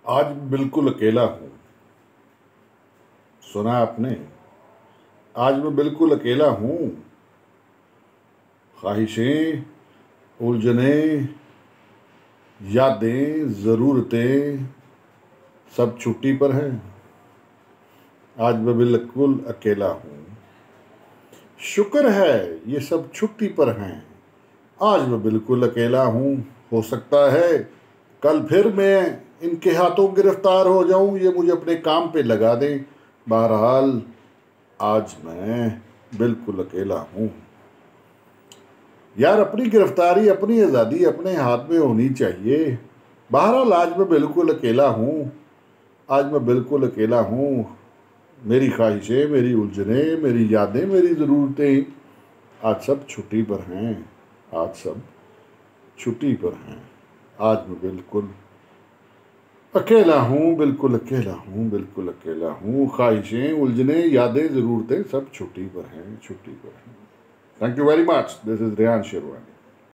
आज बिल्कुल अकेला हूँ। सुना आपने? आज मैं बिल्कुल अकेला हूँ। ख्वाहिशें, उलझनें, यादें, ज़रूरतें सब छुट्टी पर हैं। आज मैं बिल्कुल अकेला हूँ। शुक्र है ये सब छुट्टी पर हैं। आज मैं बिल्कुल अकेला हूँ। हो सकता है कल फिर मैं इनके हाथों गिरफ्तार हो जाऊं, ये मुझे अपने काम पे लगा दें। बहरहाल आज मैं बिल्कुल अकेला हूँ। यार, अपनी गिरफ्तारी, अपनी आज़ादी अपने हाथ में होनी चाहिए। बहरहाल आज मैं बिल्कुल अकेला हूँ। आज मैं बिल्कुल अकेला हूँ। मेरी ख्वाहिशें, मेरी उलझनें, मेरी यादें, मेरी ज़रूरतें आज सब छुट्टी पर हैं। आज सब छुट्टी पर हैं। आज मैं बिल्कुल अकेला हूँ, बिल्कुल अकेला हूँ, बिल्कुल अकेला हूँ। ख्वाहिशें, उलझनें, यादें, ज़रूरतें सब छुट्टी पर हैं, छुट्टी पर हैं। Thank you very much. This is Rehan sherwani.